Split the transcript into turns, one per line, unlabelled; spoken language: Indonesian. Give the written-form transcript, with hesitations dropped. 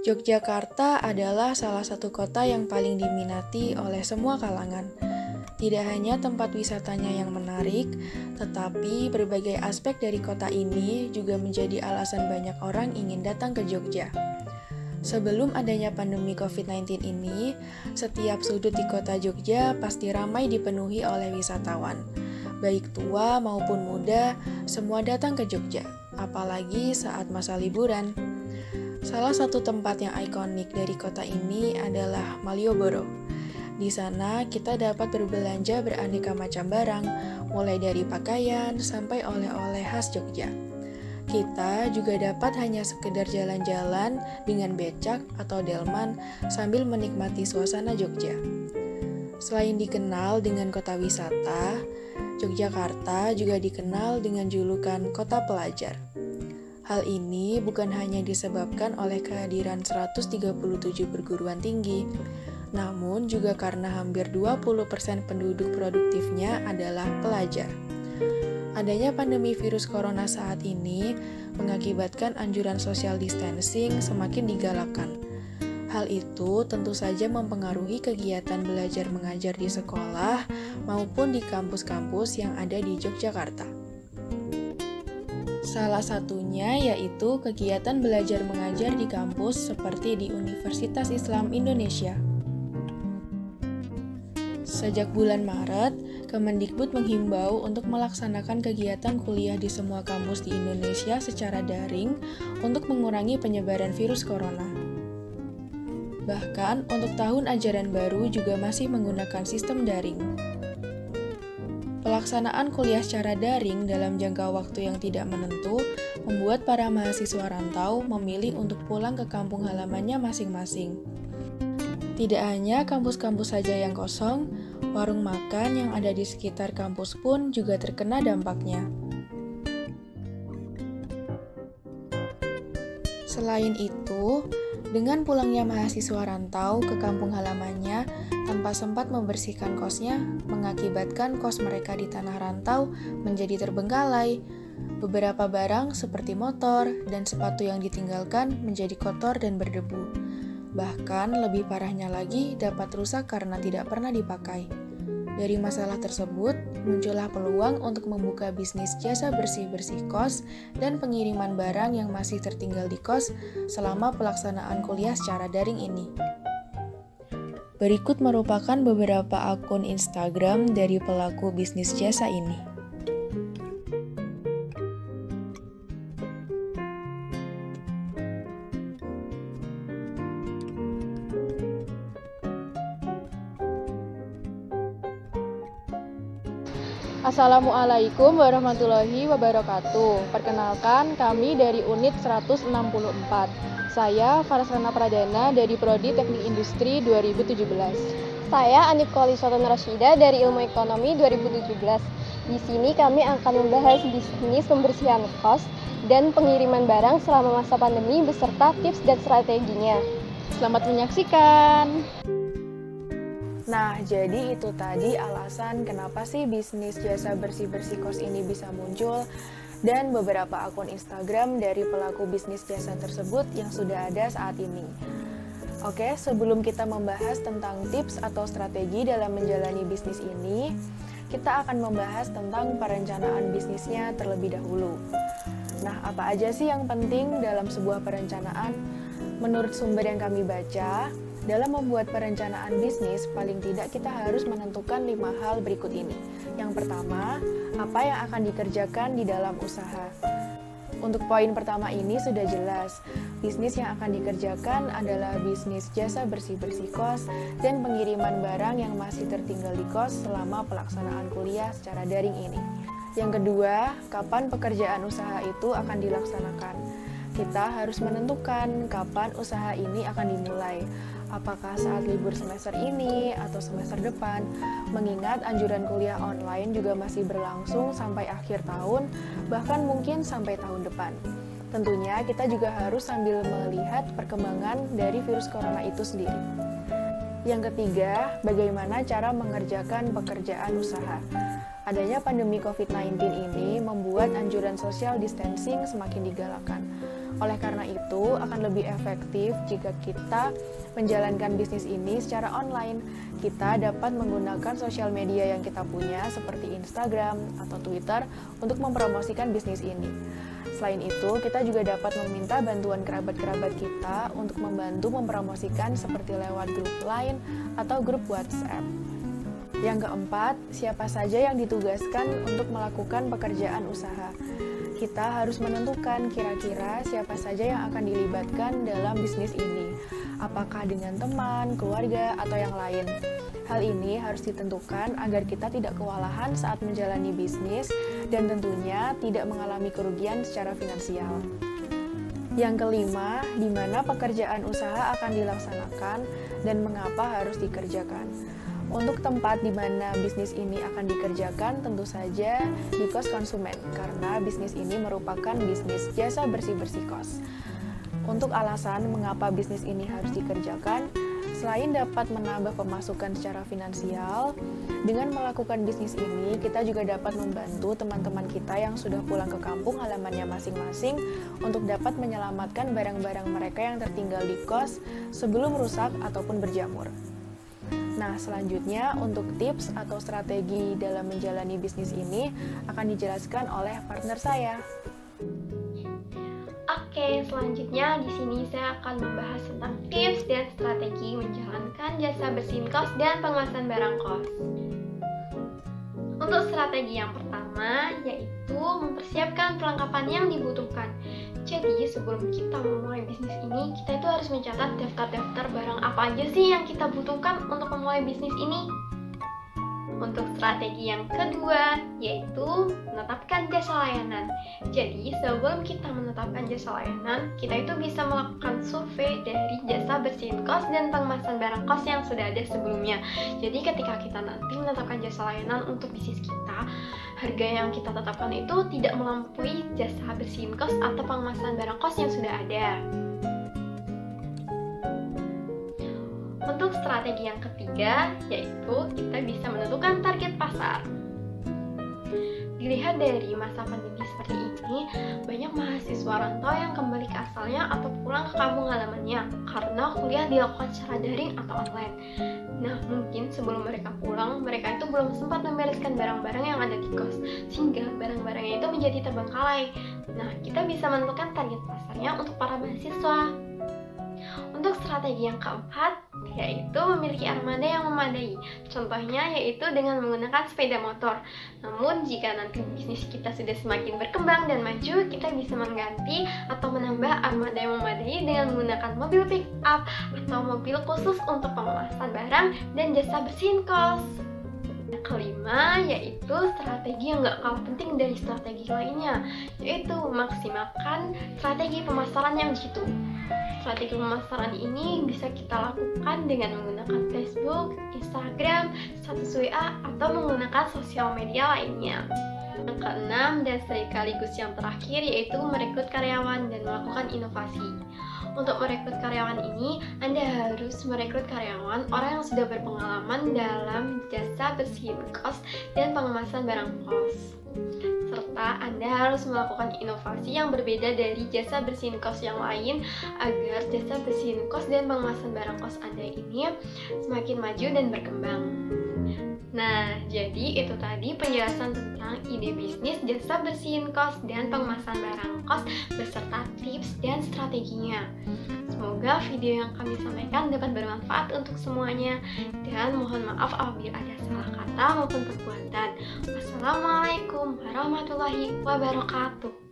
Yogyakarta adalah salah satu kota yang paling diminati oleh semua kalangan. Tidak hanya tempat wisatanya yang menarik, tetapi berbagai aspek dari kota ini juga menjadi alasan banyak orang ingin datang ke Jogja. Sebelum adanya pandemi COVID-19 ini, setiap sudut di kota Jogja pasti ramai dipenuhi oleh wisatawan. Baik tua maupun muda, semua datang ke Jogja, apalagi saat masa liburan. Salah satu tempat yang ikonik dari kota ini adalah Malioboro. Di sana kita dapat berbelanja beraneka macam barang, mulai dari pakaian sampai oleh-oleh khas Jogja. Kita juga dapat hanya sekedar jalan-jalan dengan becak atau delman sambil menikmati suasana Jogja. Selain dikenal dengan kota wisata, Yogyakarta juga dikenal dengan julukan kota pelajar. Hal ini bukan hanya disebabkan oleh kehadiran 137 perguruan tinggi, namun juga karena hampir 20% penduduk produktifnya adalah pelajar. Adanya pandemi virus corona saat ini mengakibatkan anjuran social distancing semakin digalakkan. Hal itu tentu saja mempengaruhi kegiatan belajar mengajar di sekolah maupun di kampus-kampus yang ada di Yogyakarta. Salah satunya yaitu kegiatan belajar mengajar di kampus seperti di Universitas Islam Indonesia. Sejak bulan Maret, Kemendikbud menghimbau untuk melaksanakan kegiatan kuliah di semua kampus di Indonesia secara daring untuk mengurangi penyebaran virus corona. Bahkan untuk tahun ajaran baru juga masih menggunakan sistem daring. Pelaksanaan kuliah secara daring dalam jangka waktu yang tidak menentu membuat para mahasiswa rantau memilih untuk pulang ke kampung halamannya masing-masing. Tidak hanya kampus-kampus saja yang kosong, warung makan yang ada di sekitar kampus pun juga terkena dampaknya. Selain itu, dengan pulangnya mahasiswa rantau ke kampung halamannya tanpa sempat membersihkan kosnya, mengakibatkan kos mereka di tanah rantau menjadi terbengkalai. Beberapa barang seperti motor dan sepatu yang ditinggalkan menjadi kotor dan berdebu. Bahkan lebih parahnya lagi dapat rusak karena tidak pernah dipakai. Dari masalah tersebut, muncullah peluang untuk membuka bisnis jasa bersih-bersih kos dan pengiriman barang yang masih tertinggal di kos selama pelaksanaan kuliah secara daring ini. Berikut merupakan beberapa akun Instagram dari pelaku bisnis jasa ini.
Assalamualaikum warahmatullahi wabarakatuh. Perkenalkan, kami dari unit 164. Saya Farsana Pradana dari Prodi Teknik Industri 2017.
Saya Anip Kolisotun Rasyida dari Ilmu Ekonomi 2017. Di sini kami akan membahas bisnis pembersihan kos dan pengiriman barang selama masa pandemi beserta tips dan strateginya.
Selamat menyaksikan.
Nah, jadi itu tadi alasan kenapa sih bisnis jasa bersih-bersih kos ini bisa muncul dan beberapa akun Instagram dari pelaku bisnis jasa tersebut yang sudah ada saat ini. Oke, sebelum kita membahas tentang tips atau strategi dalam menjalani bisnis ini, kita akan membahas tentang perencanaan bisnisnya terlebih dahulu. Nah, apa aja sih yang penting dalam sebuah perencanaan? Menurut sumber yang kami baca, dalam membuat perencanaan bisnis, paling tidak kita harus menentukan 5 hal berikut ini. Yang pertama, apa yang akan dikerjakan di dalam usaha. Untuk poin pertama ini sudah jelas, bisnis yang akan dikerjakan adalah bisnis jasa bersih-bersih kos dan pengiriman barang yang masih tertinggal di kos selama pelaksanaan kuliah secara daring ini. Yang kedua, kapan pekerjaan usaha itu akan dilaksanakan. Kita harus menentukan kapan usaha ini akan dimulai. Apakah saat libur semester ini atau semester depan, mengingat anjuran kuliah online juga masih berlangsung sampai akhir tahun, bahkan mungkin sampai tahun depan. Tentunya kita juga harus sambil melihat perkembangan dari virus corona itu sendiri. Yang ketiga, bagaimana cara mengerjakan pekerjaan usaha. Adanya pandemi COVID-19 ini membuat anjuran social distancing semakin digalakkan. Oleh karena itu, akan lebih efektif jika kita menjalankan bisnis ini secara online. Kita dapat menggunakan sosial media yang kita punya seperti Instagram atau Twitter untuk mempromosikan bisnis ini. Selain itu, kita juga dapat meminta bantuan kerabat-kerabat kita untuk membantu mempromosikan seperti lewat grup Line atau grup WhatsApp. Yang keempat, siapa saja yang ditugaskan untuk melakukan pekerjaan usaha. Kita harus menentukan kira-kira siapa saja yang akan dilibatkan dalam bisnis ini. Apakah dengan teman, keluarga, atau yang lain. Hal ini harus ditentukan agar kita tidak kewalahan saat menjalani bisnis dan tentunya tidak mengalami kerugian secara finansial. Yang kelima, di mana pekerjaan usaha akan dilaksanakan dan mengapa harus dikerjakan. Untuk tempat di mana bisnis ini akan dikerjakan tentu saja di kos konsumen, karena bisnis ini merupakan bisnis jasa bersih-bersih kos. Untuk alasan mengapa bisnis ini harus dikerjakan, selain dapat menambah pemasukan secara finansial, dengan melakukan bisnis ini kita juga dapat membantu teman-teman kita yang sudah pulang ke kampung halamannya masing-masing untuk dapat menyelamatkan barang-barang mereka yang tertinggal di kos sebelum rusak ataupun berjamur. Nah, selanjutnya untuk tips atau strategi dalam menjalani bisnis ini akan dijelaskan oleh partner saya.
Oke, selanjutnya di sini saya akan membahas tentang tips dan strategi menjalankan jasa bersihin kos dan pengemasan barang kos. Untuk strategi yang pertama yaitu mempersiapkan perlengkapan yang dibutuhkan. Jadi sebelum kita memulai bisnis ini, kita itu harus mencatat daftar-daftar barang apa aja sih yang kita butuhkan untuk memulai bisnis ini. Untuk strategi yang kedua, yaitu menetapkan jasa layanan. Jadi sebelum kita menetapkan jasa layanan, kita itu bisa melakukan survei dari jasa bersihin kos dan pengemasan barang kos yang sudah ada sebelumnya. Jadi ketika kita nanti menetapkan jasa layanan untuk bisnis kita, harga yang kita tetapkan itu tidak melampaui jasa bersihin kos atau pengemasan barang kos yang sudah ada. Untuk strategi yang ketiga, yaitu kita bisa menentukan target pasar. Dilihat dari masa pandemi seperti ini, banyak mahasiswa rantau yang kembali ke asalnya atau pulang ke kampung halamannya karena kuliah dilakukan secara daring atau online. Nah, mungkin sebelum mereka pulang, mereka itu belum sempat membereskan barang-barang yang ada di kos, sehingga barang-barangnya itu menjadi terbengkalai. Nah, kita bisa menentukan target pasarnya untuk para mahasiswa. Untuk strategi yang keempat, yaitu memiliki armada yang memadai. Contohnya yaitu dengan menggunakan sepeda motor. Namun jika nanti bisnis kita sudah semakin berkembang dan maju, kita bisa mengganti atau menambah armada yang memadai dengan menggunakan mobil pick up atau mobil khusus untuk pengemasan barang dan jasa bersihin kos. Yang kelima yaitu strategi yang gak kalah penting dari strategi lainnya, yaitu memaksimalkan strategi pemasaran yang jitu. Strategi pemasaran ini bisa kita lakukan dengan menggunakan Facebook, Instagram, status WA, atau menggunakan sosial media lainnya. Yang keenam dan sekaligus yang terakhir yaitu merekrut karyawan dan melakukan inovasi. Untuk merekrut karyawan ini, Anda harus merekrut karyawan orang yang sudah berpengalaman dalam jasa bersihin kos dan pengemasan barang kos. Serta Anda harus melakukan inovasi yang berbeda dari jasa bersihin kos yang lain agar jasa bersihin kos dan pengemasan barang kos Anda ini semakin maju dan berkembang. Nah, jadi itu tadi penjelasan tentang ide bisnis jasa bersihin kos dan pengemasan barang kos beserta tips dan strateginya. Semoga video yang kami sampaikan dapat bermanfaat untuk semuanya dan mohon maaf apabila ada salah kata maupun perbuatan. Wassalamualaikum warahmatullahi wabarakatuh.